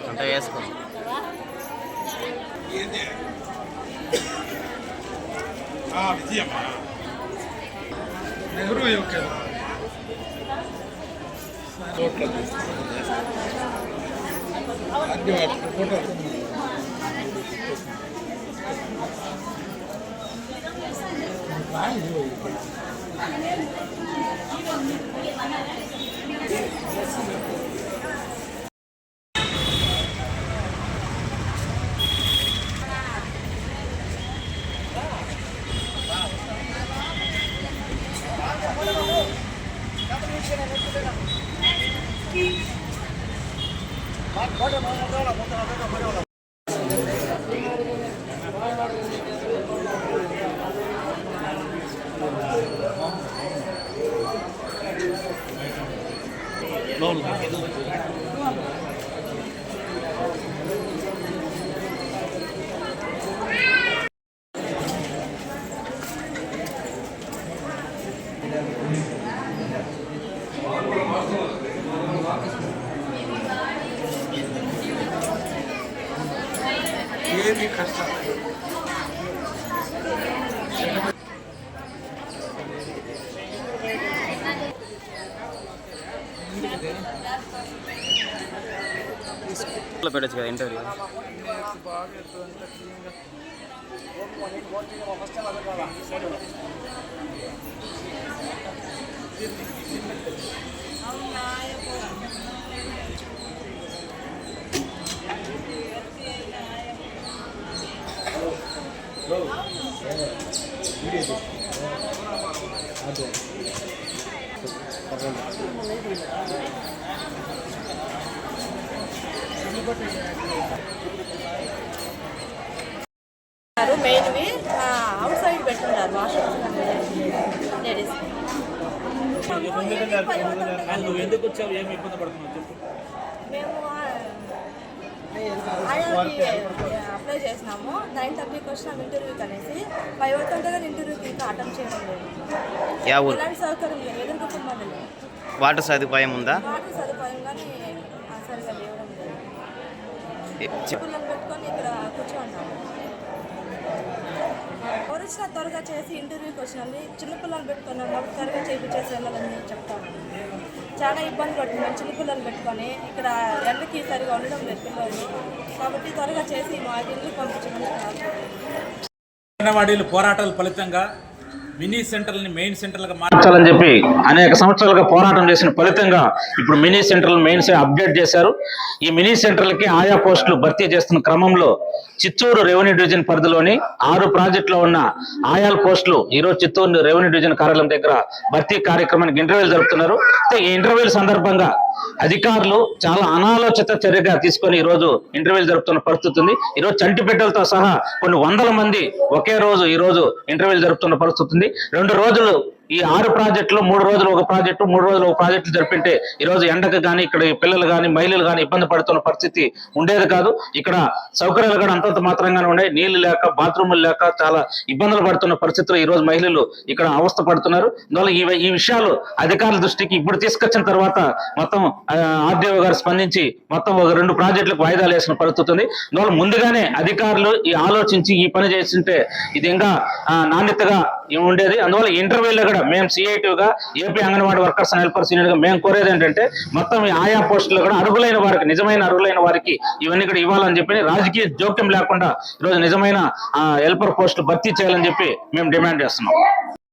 అంటే వేసుకో విజయమ్మా నెహ్రూ యొక్క ఫోటో ఏది కష్టం పెట్టచ్చు కదా ఇంటర్వ్యూ మెయిన్వి అవుట్ సైడ్ పెట్టుకుంటారు వాషర్స్ లేడీస్. నువ్వు ఎందుకు వచ్చావు, ఏమి ఇబ్బంది పడుతున్నావు చెప్పు. మేము ఆయాకి అప్లై చేసినాము. 9:30కి వచ్చినాము ఇంటర్వ్యూకి అనేసి 5:30 ఇంటర్వ్యూకి ఇంకా అటెండ్ చేయడం లేదు. ఎలాంటి సౌకర్యం లేదు, ఎదురు కుటుంబం లేదు. వాటర్ సదుపాయం ఉందా? వాటర్ సదుపాయం కానీ సరిగా లేవడం లేదు. పిల్లలు పెట్టుకొని ఇక్కడ కూర్చోంటాము. ఎవరు వచ్చినా త్వరగా చేసి ఇంటర్వ్యూకి వచ్చినండి. చిన్నపిల్లలు పెట్టుకున్నాం కాబట్టి త్వరగా చేసి వెళ్ళాలని చెప్తాను. చాలా ఇబ్బంది పడుతున్నాం చిన్నపిల్లలు పెట్టుకొని. ఇక్కడ ఎండకి సరిగా ఉండడం లేదు పిల్లలు, కాబట్టి త్వరగా చేసి మా ఇల్లు పంపించమని. అంగన్వాడీలు పోరాటాల ఫలితంగా మినీ సెంటర్ని మెయిన్ సెంటర్లుగా మార్చాలని చెప్పి అనేక సంవత్సరాలుగా పోరాటం చేసిన ఫలితంగా ఇప్పుడు మినీ సెంటర్లు మెయిన్ అప్డేట్ చేశారు. ఈ మినీ సెంటర్లకి ఆయా పోస్టులు భర్తీ చేస్తున్న క్రమంలో చిత్తూరు రెవెన్యూ డివిజన్ పరిధిలోని 6 ప్రాజెక్టులో ఉన్న ఆయా పోస్టులు ఈరోజు చిత్తూరు రెవెన్యూ డివిజన్ కార్యాలయం దగ్గర భర్తీ కార్యక్రమానికి ఇంటర్వ్యూలు జరుపుతున్నారు. ఈ ఇంటర్వ్యూల సందర్భంగా అధికారులు చాలా అనాలోచిత చర్యగా తీసుకొని ఈరోజు ఇంటర్వ్యూలు జరుపుతున్న పరిస్థితి ఉంది. ఈరోజు చంటి బిడ్డలతో సహా కొన్ని వందల మంది ఒకే రోజు ఈరోజు ఇంటర్వ్యూలు జరుపుతున్న పరిస్థితి ఉంది. 2 రోజులు ఈ 6 ప్రాజెక్టులు 3 రోజులు ఒక ప్రాజెక్టు 3 రోజులు ఒక ప్రాజెక్టు జరిపింటే ఈరోజు ఎండకు కానీ ఇక్కడ పిల్లలు కానీ మహిళలు కానీ ఇబ్బంది పడుతున్న పరిస్థితి ఉండేది కాదు. ఇక్కడ సౌకర్యాలు కూడా అంతంత మాత్రంగానే ఉన్నాయి. నీళ్లు లేక బాత్రూములు లేక చాలా ఇబ్బందులు పడుతున్న పరిస్థితుల్లో ఈరోజు మహిళలు ఇక్కడ అవస్థ పడుతున్నారు. అందువల్ల ఈ విషయాలు అధికారుల దృష్టికి ఇప్పుడు తీసుకొచ్చిన తర్వాత మొత్తం ఆర్డీఓ గారు స్పందించి మొత్తం ఒక 2 ప్రాజెక్టులకు వాయిదాలు వేసిన పరిస్థితి ఉంది. అందువల్ల ముందుగానే అధికారులు ఈ ఆలోచించి ఈ పని చేస్తుంటే ఇది ఇంకా నాణ్యతగా ఉండేది. అందువల్ల ఇంటర్వ్యూలో కూడా మేము సిఐటివ్గా AP anganwadi workers and helpers యూనియన్గా మేము కోరేది ఏంటంటే మొత్తం ఈ ఆయా పోస్టులు కూడా అర్హులైన వారికి నిజమైన అర్హులైన వారికి ఇవన్నీ కూడా ఇవ్వాలని చెప్పి రాజకీయ జోక్యం లేకుండా ఈరోజు నిజమైన హెల్పర్ పోస్టులు భర్తీ చేయాలని చెప్పి మేము డిమాండ్ చేస్తున్నాం.